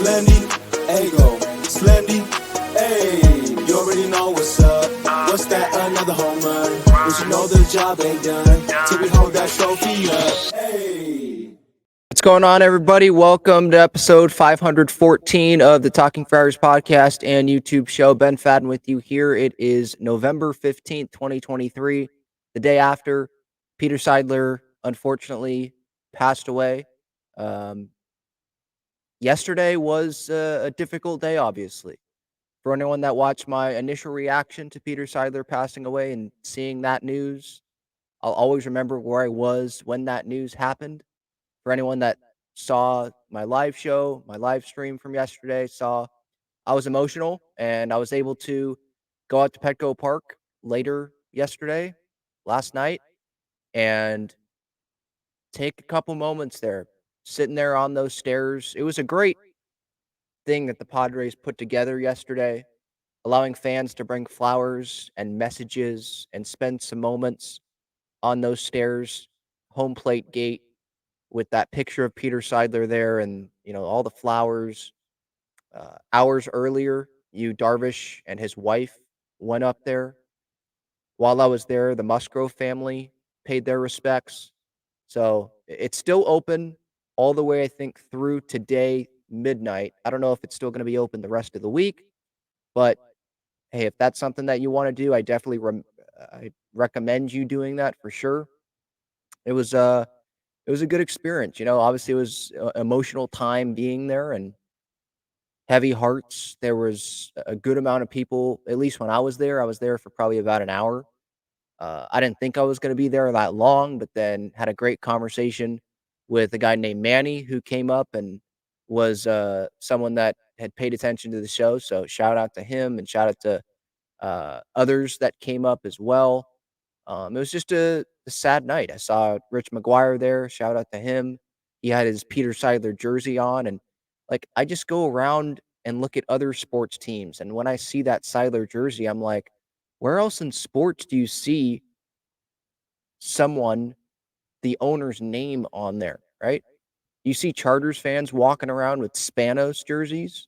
Slendy, Ego, Slendy, hey, you already know what's up. What's that, another home run? But you know the job ain't done till we hold that trophy up. Hey. What's going on, everybody? Welcome to episode 514 of the Talking Friars podcast and YouTube show. Ben Fadden with you here. It is November 15th, 2023, the day after Peter Seidler unfortunately passed away. Yesterday was a difficult day, obviously. For anyone that watched my initial reaction to Peter Seidler passing away and seeing that news, I'll always remember where I was when that news happened. For anyone that saw my live show, my live stream from yesterday, saw I was emotional and I was able to go out to Petco Park later yesterday, last night, and take a couple moments there, sitting there on those stairs. It was a great thing that the Padres put together yesterday, allowing fans to bring flowers and messages and spend some moments on those stairs, home plate gate, with that picture of Peter Seidler there and, all the flowers. Hours earlier, Darvish and his wife went up there. While I was there, the Musgrove family paid their respects. So it's still open all the way, I think, through today, midnight. I don't know if it's still going to be open the rest of the week, but hey, if that's something that you want to do, I definitely I recommend you doing that for sure. It was it was a good experience. Obviously it was emotional time being there and heavy hearts. There was a good amount of people, at least when I was there. I was there for probably about an hour. I didn't think I was going to be there that long, but then had a great conversation with a guy named Manny who came up and was someone that had paid attention to the show. So shout out to him and shout out to others that came up as well. It was just a sad night. I saw Rich McGuire there. Shout out to him. He had his Peter Seidler jersey on, and I just go around and look at other sports teams, and when I see that Seidler jersey, I'm like, where else in sports do you see someone, the owner's name on there, right? You see Chargers fans walking around with Spanos jerseys?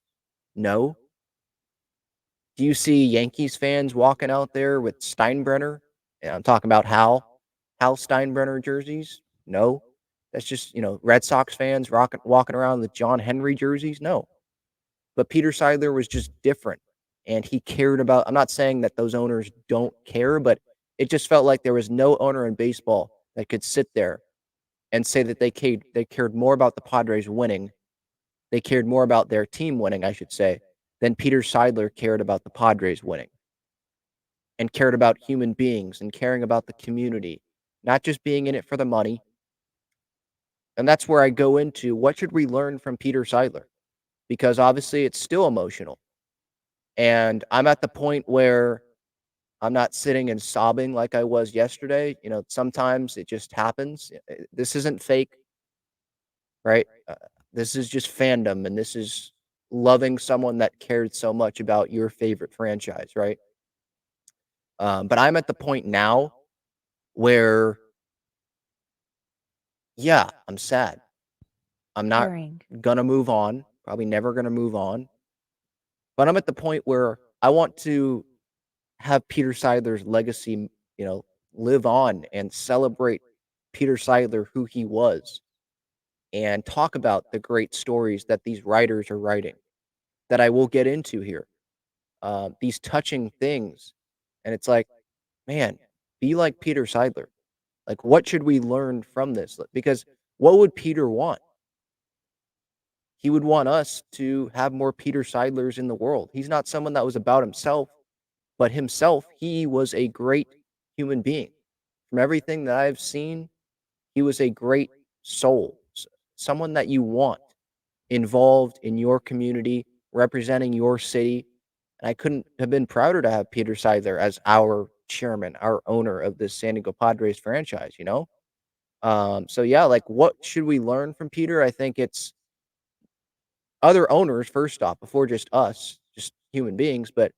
No. Do you see Yankees fans walking out there with Steinbrenner? And I'm talking about Hal Steinbrenner jerseys? No. That's just, Red Sox fans walking around with John Henry jerseys? No. But Peter Seidler was just different. And he cared about, I'm not saying that those owners don't care, but it just felt like there was no owner in baseball that could sit there and say that they cared more about the Padres winning. They cared more about their team winning, I should say, than Peter Seidler cared about the Padres winning and cared about human beings and caring about the community, not just being in it for the money. And that's where I go into what should we learn from Peter Seidler? Because obviously it's still emotional. And I'm at the point where I'm not sitting and sobbing like I was yesterday. Sometimes it just happens. This isn't fake, right? This is just fandom, and this is loving someone that cared so much about your favorite franchise, right? But I'm at the point now where, yeah, I'm sad. I'm not Boring. gonna move on, probably never gonna move on. But I'm at the point where I want to have Peter Seidler's legacy, live on and celebrate Peter Seidler, who he was, and talk about the great stories that these writers are writing that I will get into here. These touching things. And it's like, man, be like Peter Seidler. Like, what should we learn from this? Because what would Peter want? He would want us to have more Peter Seidlers in the world. He's not someone that was about himself, but himself, he was a great human being. From everything that I've seen, he was a great soul, someone that you want involved in your community, representing your city. And I couldn't have been prouder to have Peter Seidler as our chairman, our owner of this San Diego Padres franchise. So yeah, what should we learn from Peter? I think it's other owners, first off, before just us, just human beings, but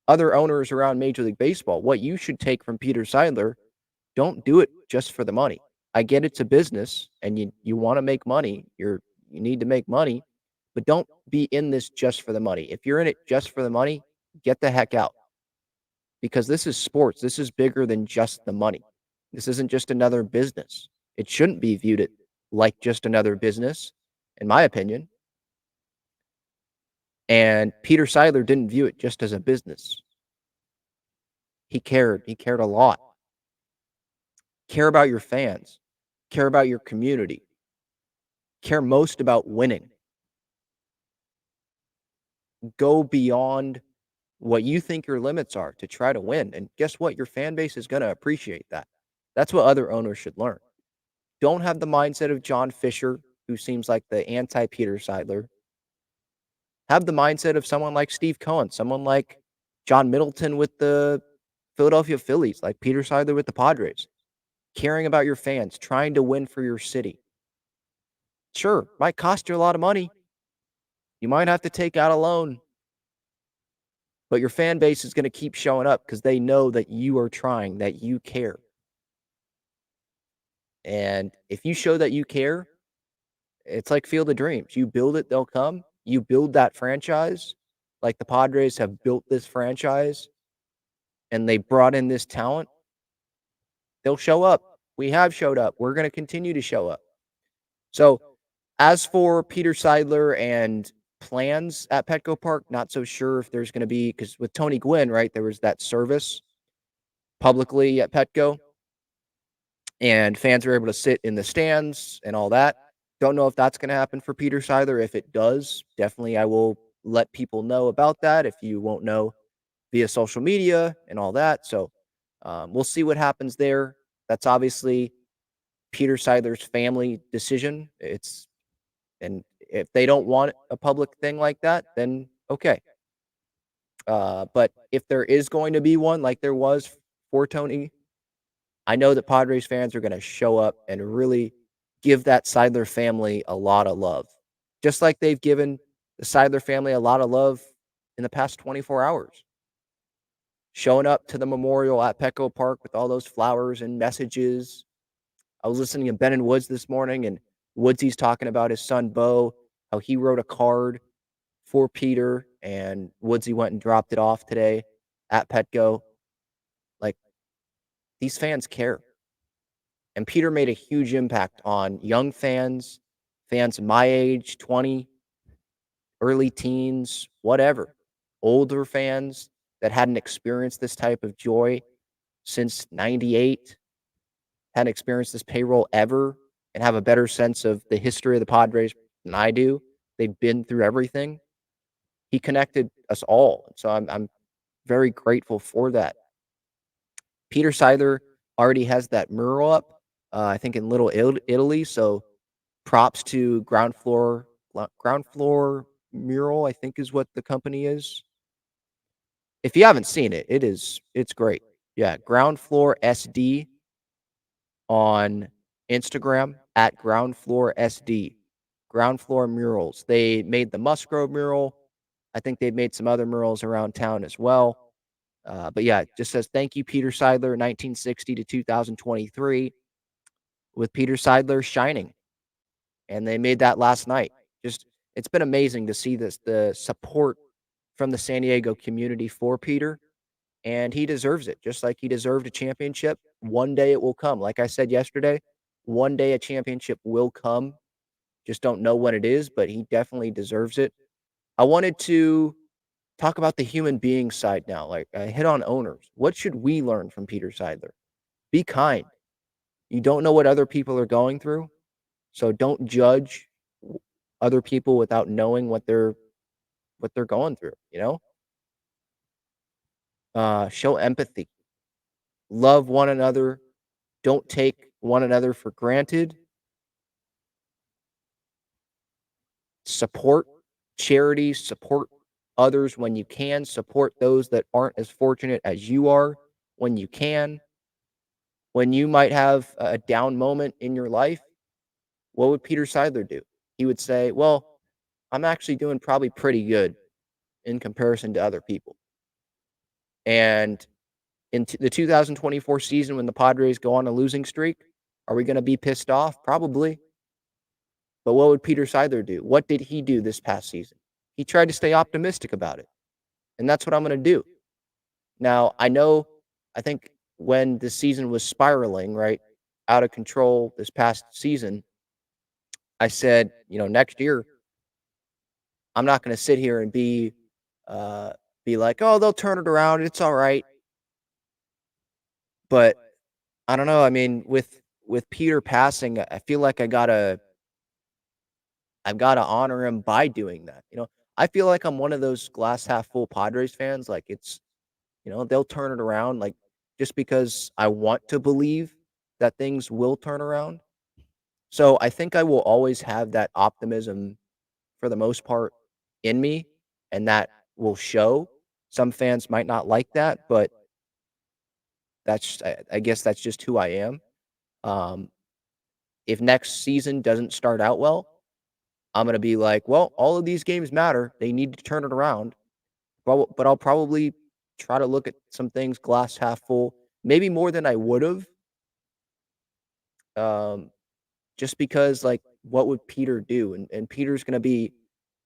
other owners around Major League Baseball. What you should take from Peter Seidler, don't do it just for the money. I get it's a business and you want to make money. You need to make money, but don't be in this just for the money. If you're in it just for the money, get the heck out because this is sports. This is bigger than just the money. This isn't just another business. It shouldn't be viewed it like just another business, in my opinion. And Peter Seidler didn't view it just as a business. He cared. He cared a lot. Care about your fans. Care about your community. Care most about winning. Go beyond what you think your limits are to try to win. And guess what? Your fan base is going to appreciate that. That's what other owners should learn. Don't have the mindset of John Fisher, who seems like the anti Peter Seidler. Have the mindset of someone like Steve Cohen, someone like John Middleton with the Philadelphia Phillies, like Peter Seidler with the Padres. Caring about your fans, trying to win for your city. Sure, might cost you a lot of money. You might have to take out a loan, but your fan base is going to keep showing up because they know that you are trying, that you care. And if you show that you care, it's like Field of Dreams. You build it, they'll come. You build that franchise, like the Padres have built this franchise, and they brought in this talent, they'll show up. We have showed up. We're going to continue to show up. So, as for Peter Seidler and plans at Petco Park, not so sure if there's going to be, because with Tony Gwynn, right, there was that service publicly at Petco, and fans were able to sit in the stands and all that. Don't know if that's going to happen for Peter Seidler. If it does, definitely I will let people know about that if you won't know via social media and all that. So we'll see what happens there. That's obviously Peter Seidler's family decision. And if they don't want a public thing like that, then okay. But if there is going to be one like there was for Tony, I know that Padres fans are going to show up and really give that Seidler family a lot of love, just like they've given the Seidler family a lot of love in the past 24 hours. Showing up to the memorial at Petco Park with all those flowers and messages. I was listening to Ben and Woods this morning, and Woodsy's talking about his son Bo, how he wrote a card for Peter, and Woodsy went and dropped it off today at Petco. Like, these fans care. And Peter made a huge impact on young fans, fans my age, 20, early teens, whatever, older fans that hadn't experienced this type of joy since 98, hadn't experienced this payroll ever, and have a better sense of the history of the Padres than I do. They've been through everything. He connected us all. So I'm very grateful for that. Peter Seidler already has that mural up, I think in Little Italy. So props to Ground Floor Mural, I think is what the company is. If you haven't seen it, it's great. Yeah, Ground Floor SD on Instagram at Ground Floor SD. Ground Floor Murals. They made the Musgrove mural. I think they've made some other murals around town as well. But yeah, it just says thank you, Peter Seidler, 1960 to 2023, with Peter Seidler shining. And they made that last night. Just it's been amazing to see the support from the San Diego community for Peter, and he deserves it. Just like he deserved a championship, one day it will come. Like I said yesterday, one day a championship will come. Just don't know when it is, but he definitely deserves it. I wanted to talk about the human being side now. Like I hit on owners. What should we learn from Peter Seidler? Be kind. You don't know what other people are going through, so don't judge other people without knowing what they're going through, you know? Show empathy. Love one another. Don't take one another for granted. Support charities, support others when you can, support those that aren't as fortunate as you are when you can. When you might have a down moment in your life, what would Peter Seidler do? He would say, well, I'm actually doing probably pretty good in comparison to other people. And in the 2024 season, when the Padres go on a losing streak, are we going to be pissed off? Probably. But what would Peter Seidler do? What did he do this past season? He tried to stay optimistic about it. And that's what I'm going to do. Now, I think when the season was spiraling, right, out of control this past season, I said, next year, I'm not going to sit here and uh, be like, oh, they'll turn it around. It's all right. But I don't know. I mean, with Peter passing, I feel like I've got to honor him by doing that. I feel like I'm one of those glass half full Padres fans. Like they'll turn it around. Like just because I want to believe that things will turn around. So I think I will always have that optimism for the most part in me, and that will show. Some fans might not like that, but I guess that's just who I am. Um, if next season doesn't start out well, I'm gonna be like, well, all of these games matter. They need to turn it around. But I'll probably try to look at some things glass half full, maybe more than I would have. Um, just because, like, what would Peter do? And Peter's gonna be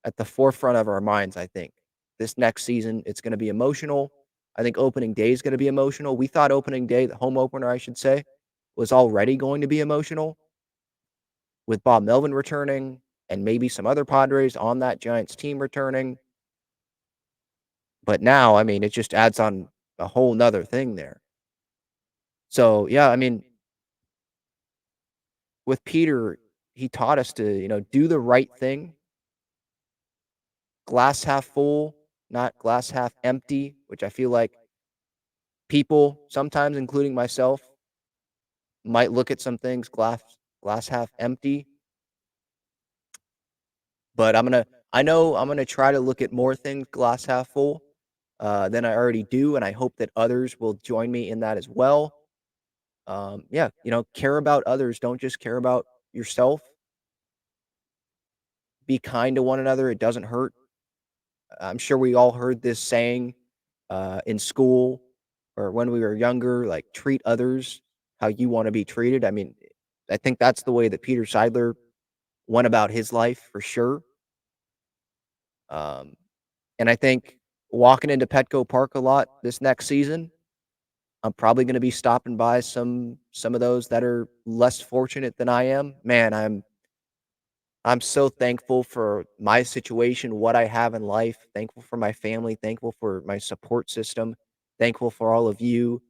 at the forefront of our minds, I think. This next season, it's gonna be emotional. I think opening day is gonna be emotional. We thought opening day, the home opener, I should say, was already going to be emotional with Bob Melvin returning and maybe some other Padres on that Giants team returning. But now, I mean, it just adds on a whole nother thing there. So, yeah, I mean, with Peter, he taught us to, do the right thing, glass half full, not glass half empty, which I feel like people, sometimes including myself, might look at some things glass half empty, but I know I'm gonna try to look at more things glass half full than I already do, and I hope that others will join me in that as well. Yeah, care about others. Don't just care about yourself. Be kind to one another. It doesn't hurt. I'm sure we all heard this saying in school or when we were younger, like treat others how you want to be treated. I mean, I think that's the way that Peter Seidler went about his life for sure. Um, and I think walking into Petco Park a lot this next season, I'm probably going to be stopping by some of those that are less fortunate than I am. Man, I'm so thankful for my situation, what I have in life, thankful for my family, thankful for my support system, thankful for all of you,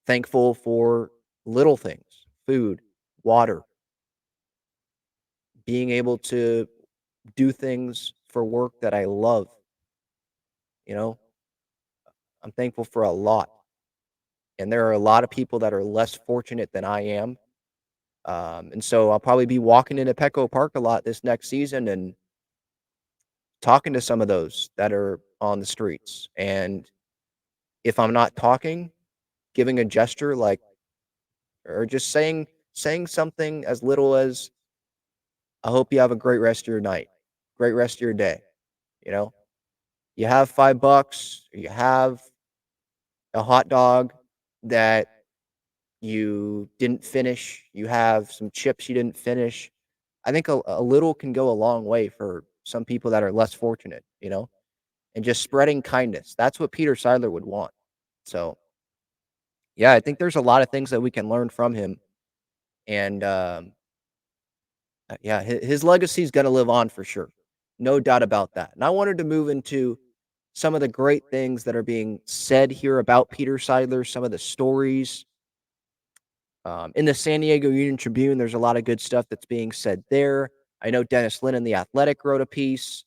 thankful for little things, food, water, being able to do things for work that I love, you know? I'm thankful for a lot. And there are a lot of people that are less fortunate than I am. And so I'll probably be walking into Petco Park a lot this next season and talking to some of those that are on the streets. And if I'm not talking, giving a gesture like or just saying something as little as I hope you have a great rest of your night, great rest of your day, you know? You have $5, you have a hot dog that you didn't finish, you have some chips you didn't finish. I think a little can go a long way for some people that are less fortunate, and just spreading kindness. That's what Peter Seidler would want. So, yeah, I think there's a lot of things that we can learn from him. And yeah, his legacy is going to live on for sure. No doubt about that. And I wanted to move into some of the great things that are being said here about Peter Seidler, some of the stories. In the San Diego Union Tribune, there's a lot of good stuff that's being said there. I know Dennis Lynn in The Athletic wrote a piece.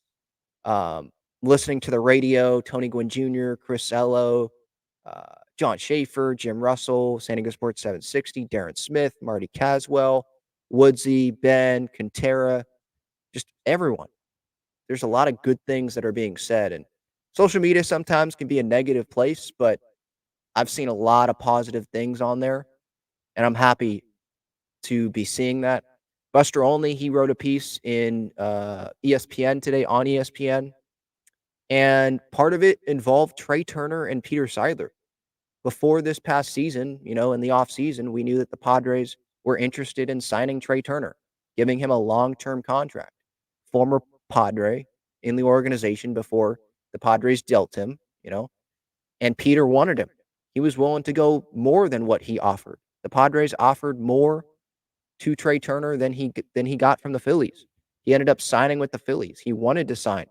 Um, Listening to the radio, Tony Gwynn Jr., Chris Ello, John Schaefer, Jim Russell, San Diego Sports 760, Darren Smith, Marty Caswell, Woodsy, Ben, Quintera, just everyone. There's a lot of good things that are being said. And social media sometimes can be a negative place, but I've seen a lot of positive things on there. And I'm happy to be seeing that. Buster Olney, he wrote a piece in ESPN today on ESPN, and part of it involved Trey Turner and Peter Seidler. Before this past season, in the offseason, we knew that the Padres were interested in signing Trey Turner. giving him a long-term contract. Former Padre in the organization before the Padres dealt him, and Peter wanted him. He was willing to go more than what he offered. The Padres offered more to Trey Turner than he got from the Phillies. He ended up signing with the Phillies. He wanted to sign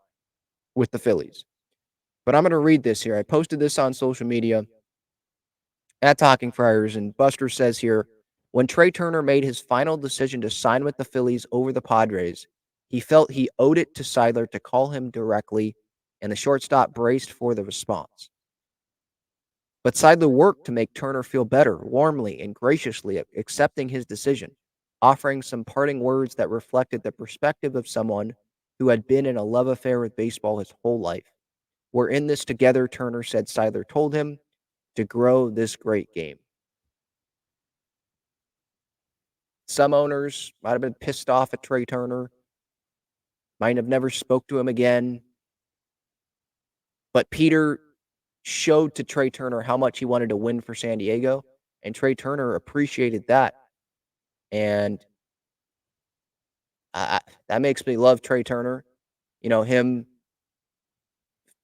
with the Phillies. But I'm going to read this here. I posted this on social media at Talking Friars, and Buster says here, when Trey Turner made his final decision to sign with the Phillies over the Padres, he felt he owed it to Seidler to call him directly, and the shortstop braced for the response. But Seidler worked to make Turner feel better, warmly and graciously accepting his decision, offering some parting words that reflected the perspective of someone who had been in a love affair with baseball his whole life. We're in this together, Turner said Seidler told him, to grow this great game. Some owners might have been pissed off at Trey Turner, might have never spoke to him again, but Peter showed to Trey Turner how much he wanted to win for San Diego, and Trey Turner appreciated that, and that makes me love Trey Turner. Him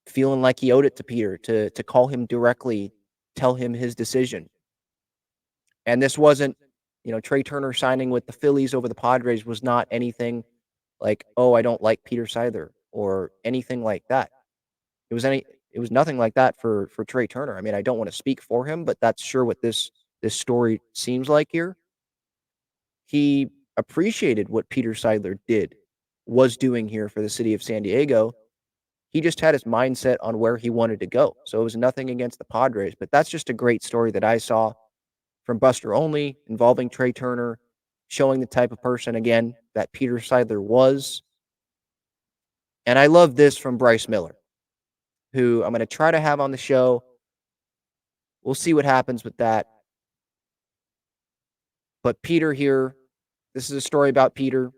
feeling like he owed it to Peter to call him directly, tell him his decision. And this wasn't, Trey Turner signing with the Phillies over the Padres was not anything like, oh, I don't like Peter Seidler or anything like that. It was nothing like that for Trey Turner. I mean, I don't want to speak for him, but that's sure what this story seems like here. He appreciated what Peter Seidler was doing here for the city of San Diego. He just had his mindset on where he wanted to go. So it was nothing against the Padres, but that's just a great story that I saw from Buster Only involving Trey Turner, showing the type of person, again, that Peter Seidler was. And I love this from Bryce Miller, who I'm going to try to have on the show. We'll see what happens with that. But Peter here, this is a story about Peter.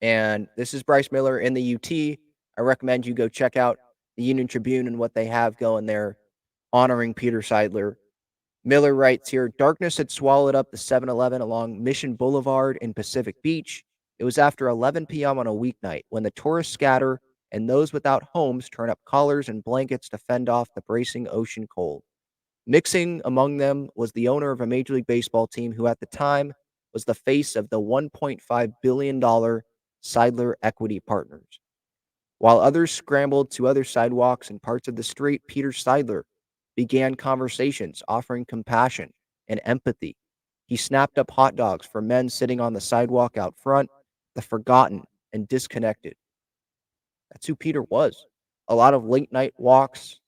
And this is Bryce Miller in the UT. I recommend you go check out the Union Tribune and what they have going there honoring Peter Seidler. Miller writes here, darkness had swallowed up the 7-Eleven along Mission Boulevard in Pacific Beach. It was after 11 p.m. on a weeknight when the tourists scatter and those without homes turn up collars and blankets to fend off the bracing ocean cold. Mixing among them was the owner of a Major League Baseball team who at the time was the face of the $1.5 billion Seidler Equity Partners. While others scrambled to other sidewalks and parts of the street, Peter Seidler began conversations, offering compassion and empathy. He snapped up hot dogs for men sitting on the sidewalk out front, the forgotten and disconnected. That's who Peter was. A lot of late night walks.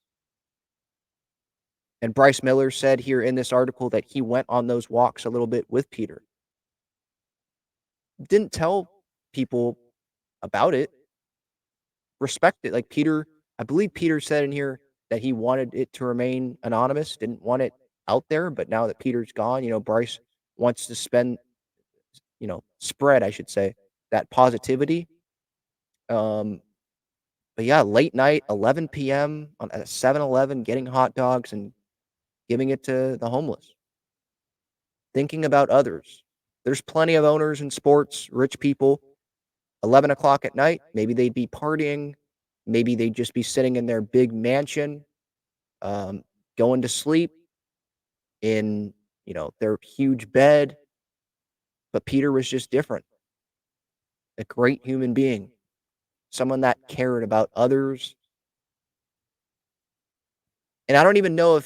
And Bryce Miller said here in this article that he went on those walks a little bit with Peter. Didn't tell people about it. Respect it. Like Peter, I believe Peter said in here that he wanted it to remain anonymous, didn't want it out there. But now that Peter's gone, Bryce wants to spread, I should say, that positivity. But yeah, late night, 11 p.m. At a 7-Eleven, getting hot dogs and giving it to the homeless. Thinking about others. There's plenty of owners in sports, rich people. 11 o'clock at night, maybe they'd be partying. Maybe they'd just be sitting in their big mansion, going to sleep in, their huge bed. But Peter was just different. A great human being. Someone that cared about others. And I don't even know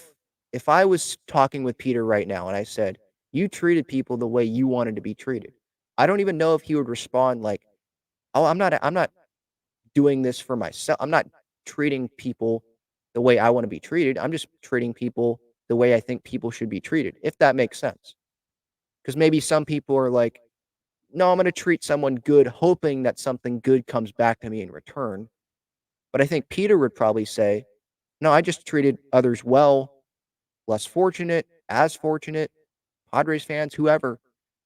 if I was talking with Peter right now and I said, you treated people the way you wanted to be treated. I don't even know if he would respond like, oh, I'm not doing this for myself. I'm not treating people the way I want to be treated. I'm just treating people the way I think people should be treated, if that makes sense. Because maybe some people are like, no, I'm going to treat someone good, hoping that something good comes back to me in return. But I think Peter would probably say, no, I just treated others well, less fortunate, as fortunate, Padres fans, whoever.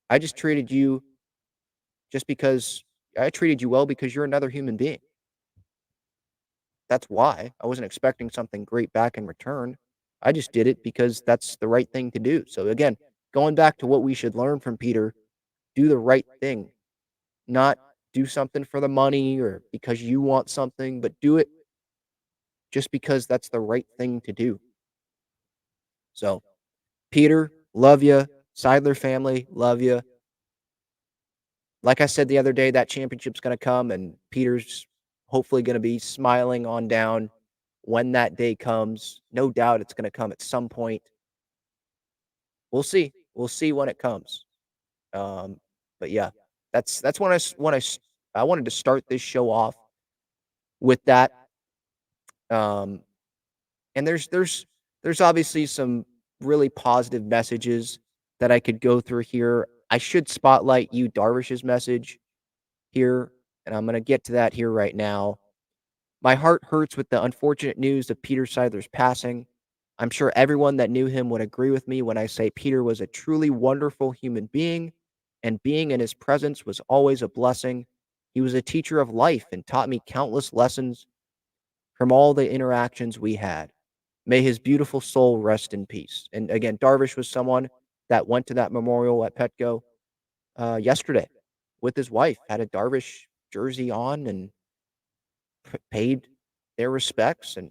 I just treated you just because I treated you well because you're another human being. That's why. I wasn't expecting something great back in return. I just did it because that's the right thing to do. So again, going back to what we should learn from Peter, do the right thing. not do something for the money or because you want something, but do it just because that's the right thing to do. So, Peter, love you. Seidler family, love you. Like I said the other day, that championship's going to come, and Peter's hopefully going to be smiling on down when that day comes. No doubt it's going to come at some point. We'll see. We'll see when it comes. Um, but yeah, that's I wanted to start this show off with that. Um, and there's obviously some really positive messages that I could go through here. I should spotlight you Darvish's message here, and I'm gonna get to that here right now. My heart hurts with the unfortunate news of Peter Seidler's passing. I'm sure everyone that knew him would agree with me when I say Peter was a truly wonderful human being, and being in his presence was always a blessing. He was a teacher of life and taught me countless lessons from all the interactions we had. May his beautiful soul rest in peace. And again, Darvish was someone that went to that memorial at Petco yesterday with his wife, had a Darvish jersey on and paid their respects. And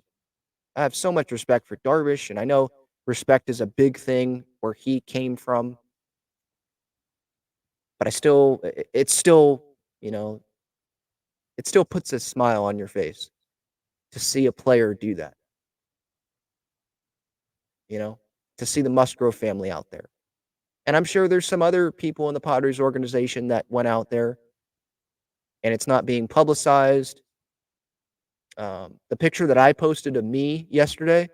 I have so much respect for Darvish, and I know respect is a big thing where he came from, but it's still, you know, it still puts a smile on your face to see a player do that, you know, to see the Musgrove family out there. And I'm sure there's some other people in the Padres organization that went out there and it's not being publicized. The picture that I posted of me yesterday,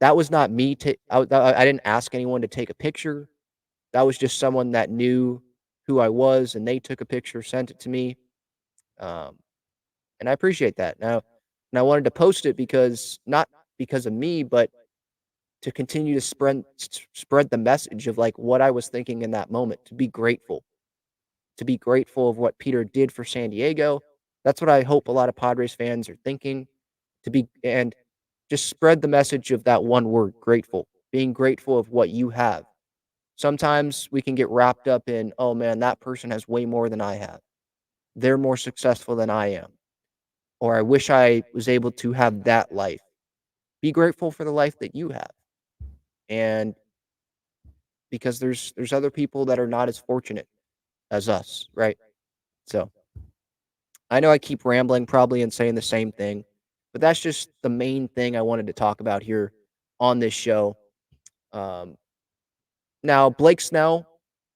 that was not me. I didn't ask anyone to take a picture. That was just someone that knew who I was, and they took a picture, sent it to me, um, and I appreciate that. And I wanted to post it because not because of me, but to continue to spread the message of like what I was thinking in that moment. To be grateful of what Peter did for San Diego. That's what I hope a lot of Padres fans are thinking. To be and just spread the message of that one word, grateful. Being grateful of what you have. Sometimes we can get wrapped up in, oh man, that person has way more than I have. They're more successful than I am. Or I wish I was able to have that life. Be grateful for the life that you have. And because there's other people that are not as fortunate as us, right? So I know I keep rambling probably and saying the same thing, but that's just the main thing I wanted to talk about here on this show. Um, Now, Blake Snell,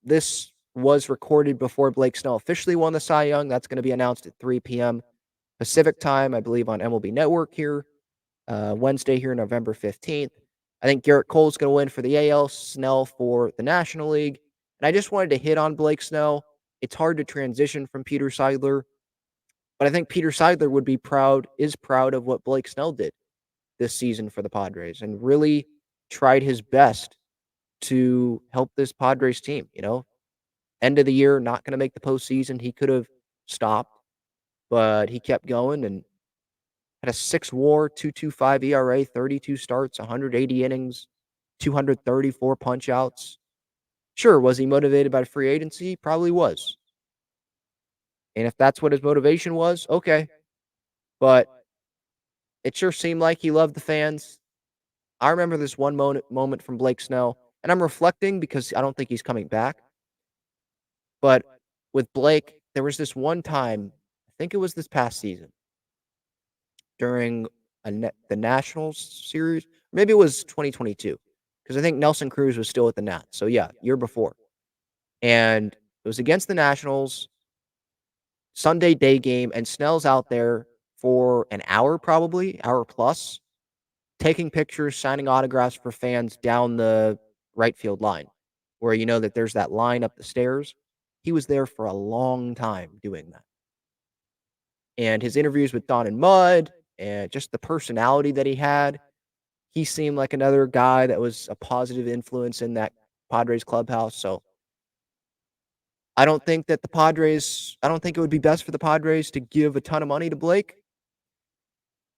this was recorded before Blake Snell officially won the Cy Young. That's going to be announced at 3 p.m. Pacific time, I believe, on MLB Network here, Wednesday here, November 15th. I think Garrett Cole's going to win for the AL, Snell for the National League. And I just wanted to hit on Blake Snell. It's hard to transition from Peter Seidler, but I think Peter Seidler is proud of what Blake Snell did this season for the Padres and really tried his best to help this Padres team. End of the year, not going to make the postseason. He could have stopped, but he kept going and had a 6 WAR, 2.25 ERA, 32 starts, 180 innings, 234 punch outs. Sure, was he motivated by free agency? Probably was. And if that's what his motivation was, okay. But it sure seemed like he loved the fans. I remember this one moment from Blake Snell, and I'm reflecting because I don't think he's coming back. But with Blake, there was this one time, I think it was this past season, during the Nationals series. Maybe it was 2022, because I think Nelson Cruz was still at the Nats. So yeah, year before. And it was against the Nationals, Sunday day game, and Snell's out there for an hour, probably, hour plus, taking pictures, signing autographs for fans down the right field line, where you know that there's that line up the stairs. He was there for a long time doing that. And his interviews with Don and Mud and just the personality that he had, he seemed like another guy that was a positive influence in that Padres clubhouse. So I don't think it would be best for the Padres to give a ton of money to Blake,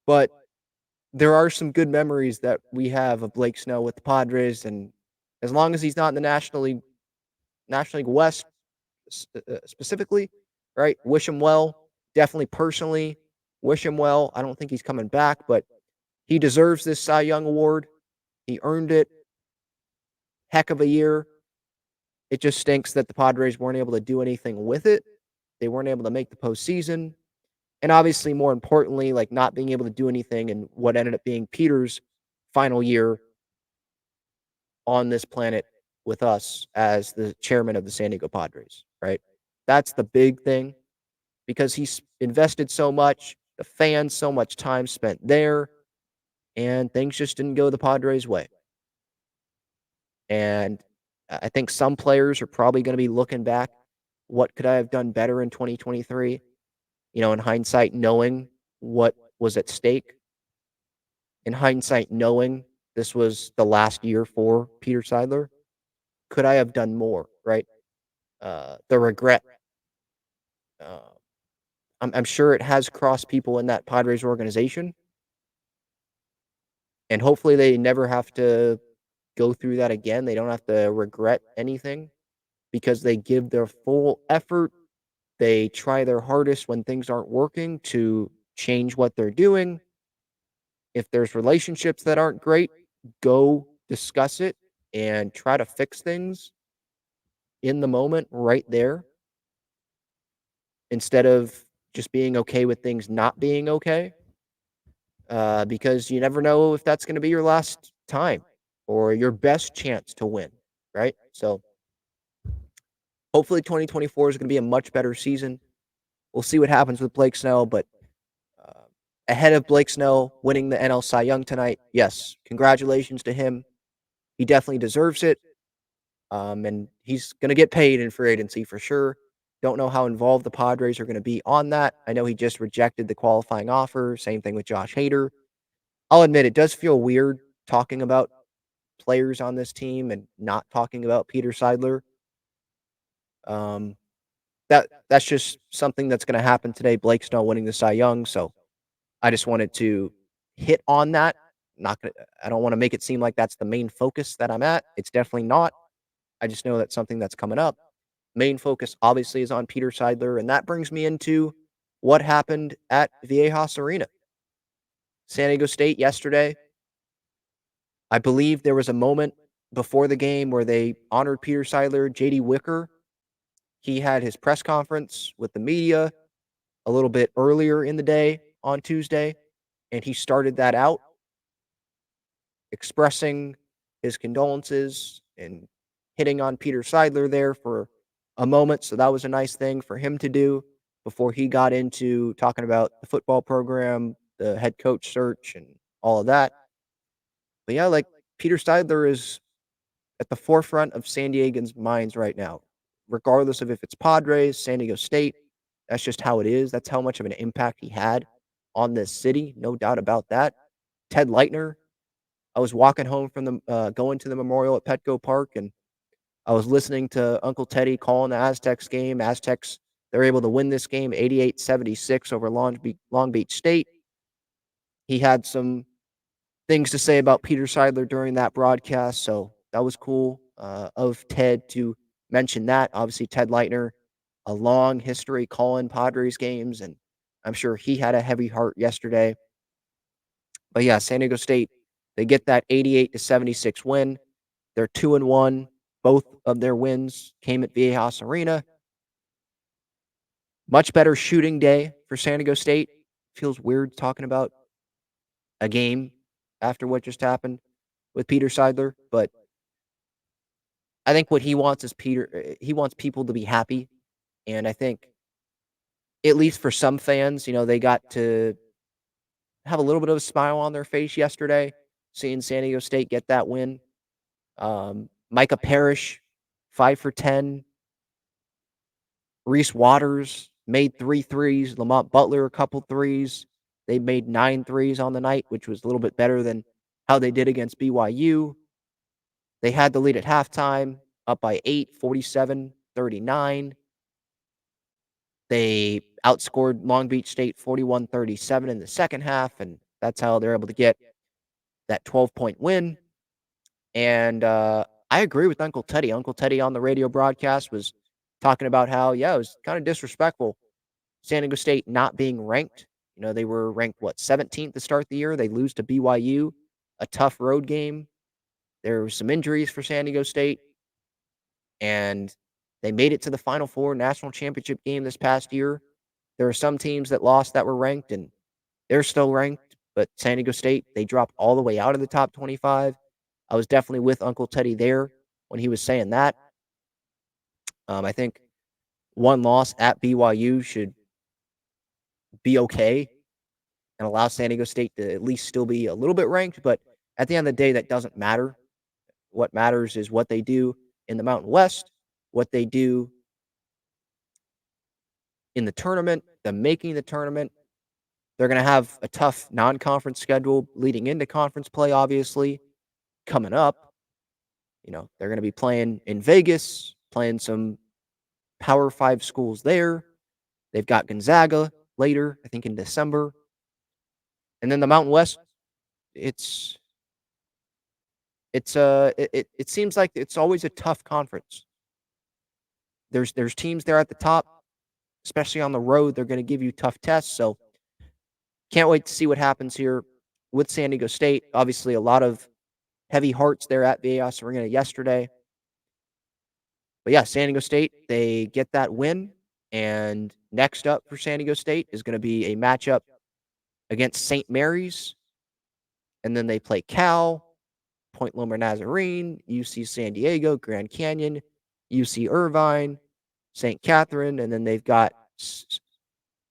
but there are some good memories that we have of Blake Snell with the Padres. And as long as he's not in the National League West specifically, right? Wish him well. Definitely personally wish him well. I don't think he's coming back, but he deserves this Cy Young award. He earned it. Heck of a year. It just stinks that the Padres weren't able to do anything with it. They weren't able to make the postseason. And obviously, more importantly, like not being able to do anything in what ended up being Peter's final year on this planet with us as the chairman of the San Diego Padres, right? That's the big thing because he's invested so much, the fans, so much time spent there, and things just didn't go the Padres' way. And I think some players are probably going to be looking back. What could I have done better in 2023? In hindsight, knowing what was at stake, in hindsight, knowing this was the last year for Peter Seidler, could I have done more? Right? The regret. Uh, I'm sure it has crossed people in that Padres organization, and hopefully they never have to go through that again. They don't have to regret anything because they give their full effort. They try their hardest when things aren't working to change what they're doing. If there's relationships that aren't great, go discuss it and try to fix things in the moment right there instead of just being okay with things not being okay. Because you never know if that's going to be your last time or your best chance to win, right? So hopefully 2024 is going to be a much better season. We'll see what happens with Blake Snell, but uh, ahead of Blake Snell winning the NL Cy Young tonight, yes, congratulations to him. He definitely deserves it. And he's going to get paid in free agency for sure. Don't know how involved the Padres are going to be on that. I know he just rejected the qualifying offer. Same thing with Josh Hader. I'll admit it does feel weird talking about players on this team and not talking about Peter Seidler. Um, that's just something that's going to happen today. Blake Snell winning the Cy Young, so I just wanted to hit on that. Not gonna, I don't want to make it seem like that's the main focus that I'm at. It's definitely not. I just know that's something that's coming up. Main focus obviously is on Peter Seidler, and that brings me into what happened at Viejas Arena. San Diego State yesterday. I believe there was a moment before the game where they honored Peter Seidler. JD Wicker, he had his press conference with the media a little bit earlier in the day on Tuesday, and he started that out expressing his condolences and hitting on Peter Seidler there for a moment. So that was a nice thing for him to do before he got into talking about the football program, the head coach search, and all of that. But yeah, like Peter Seidler is at the forefront of San Diegans' minds right now, regardless of if it's Padres, San Diego State. That's just how it is. That's how much of an impact he had on this city. No doubt about that. Ted Leitner, I was walking home from going to the memorial at Petco Park, and I was listening to Uncle Teddy calling the Aztecs game. Aztecs, they're able to win this game 88-76 over Long Beach State. He had some things to say about Peter Seidler during that broadcast, so that was cool of Ted to mention that. Obviously, Ted Leitner, a long history calling Padres games, and I'm sure he had a heavy heart yesterday. But yeah, San Diego State, they get that 88-76 win. They're 2-1. Both of their wins came at Viejas Arena. Much better shooting day for San Diego State. Feels weird talking about a game after what just happened with Peter Seidler, but I think what he wants is he wants people to be happy. And I think, at least for some fans, they got to have a little bit of a smile on their face yesterday, seeing San Diego State get that win. Micah Parrish, 5 for 10. Reese Waters made 3 threes. Lamont Butler, a couple threes. They made 9 threes on the night, which was a little bit better than how they did against BYU. They had the lead at halftime, up by 8, 47-39. They outscored Long Beach State 41-37 in the second half, and that's how they're able to get that 12-point win. And I agree with Uncle Teddy. Uncle Teddy on the radio broadcast was talking about how, yeah, it was kind of disrespectful San Diego State not being ranked. They were ranked, 17th to start the year. They lose to BYU, a tough road game. There were some injuries for San Diego State, and they made it to the Final Four national championship game this past year. There are some teams that lost that were ranked, and they're still ranked, but San Diego State, they dropped all the way out of the top 25. I was definitely with Uncle Teddy there when he was saying that. I think one loss at BYU should be okay and allow San Diego State to at least still be a little bit ranked. But at the end of the day, that doesn't matter. What matters is what they do in the Mountain West, what they do in the tournament, them making the tournament. They're going to have a tough non conference schedule leading into conference play, obviously, coming up. They're going to be playing in Vegas, playing some Power Five schools there. They've got Gonzaga later, I think in December. And then the Mountain West, it's it seems like it's always a tough conference. There's teams there at the top, especially on the road. They're going to give you tough tests. So can't wait to see what happens here with San Diego State. Obviously, a lot of heavy hearts there at Viejas Arena yesterday. But yeah, San Diego State, they get that win. And next up for San Diego State is going to be a matchup against St. Mary's. And then they play Cal, Point Loma Nazarene, UC San Diego, Grand Canyon, UC Irvine, St. Catherine. And then they've got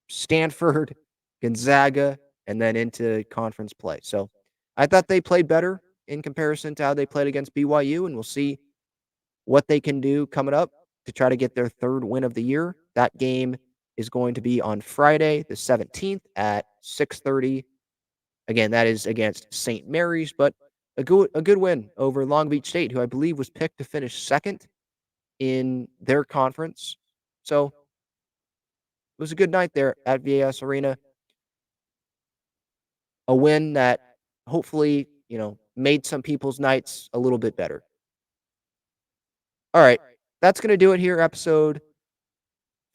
Stanford, Gonzaga, and then into conference play. So I thought they played better in comparison to how they played against BYU. And we'll see what they can do coming up to try to get their third win of the year. That game is going to be on Friday, the 17th at 6:30. Again, that is against St. Mary's, but a good win over Long Beach State, who I believe was picked to finish second in their conference. So it was a good night there at VAS Arena. A win that hopefully, made some people's nights a little bit better. All right. That's going to do it here, episode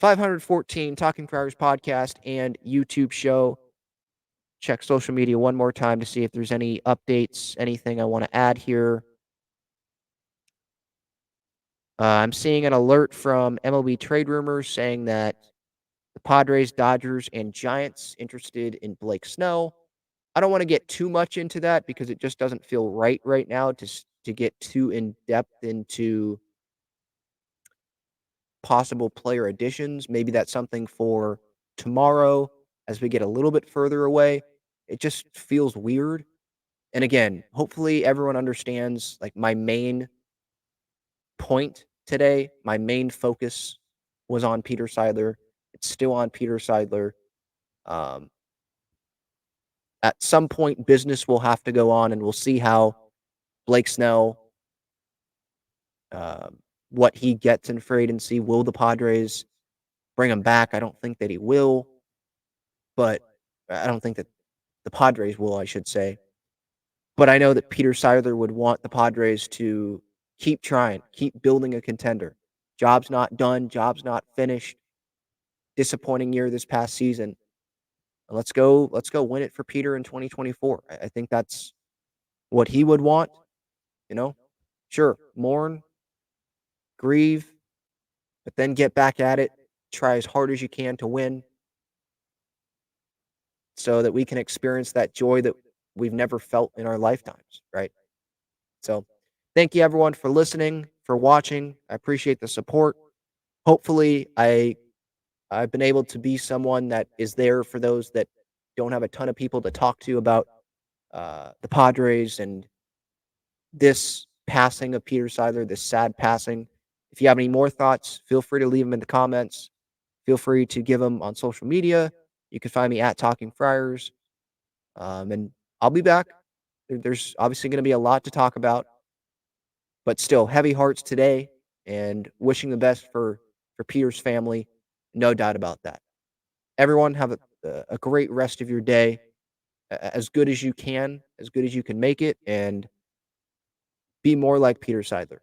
514, Talking Friars podcast and YouTube show. Check social media one more time to see if there's any updates, anything I want to add here. I'm seeing an alert from MLB Trade Rumors saying that the Padres, Dodgers, and Giants interested in Blake Snell. I don't want to get too much into that because it just doesn't feel right now to get too in depth into possible player additions. Maybe that's something for tomorrow as we get a little bit further away. It just feels weird. And again, hopefully everyone understands like my main point today, my main focus was on Peter Seidler. It's still on Peter Seidler. At some point, business will have to go on, and we'll see how Blake Snell, what he gets in free agency. Will the Padres bring him back? I don't think that he will, but I don't think that the Padres will, I should say. But I know that Peter Seidler would want the Padres to keep trying, keep building a contender. Job's not done, job's not finished. Disappointing year this past season. Let's go win it for Peter in 2024. I think that's what he would want, Sure, mourn, grieve, but then get back at it. Try as hard as you can to win so that we can experience that joy that we've never felt in our lifetimes, right? So thank you everyone for listening, for watching. I appreciate the support. Hopefully I've been able to be someone that is there for those that don't have a ton of people to talk to about the Padres and this passing of Peter Seidler, this sad passing. If you have any more thoughts, feel free to leave them in the comments. Feel free to give them on social media. You can find me at Talking Friars. And I'll be back. There's obviously going to be a lot to talk about, but still heavy hearts today and wishing the best for Peter's family. No doubt about that. Everyone have a great rest of your day, as good as you can, as good as you can make it, and be more like Peter Seidler.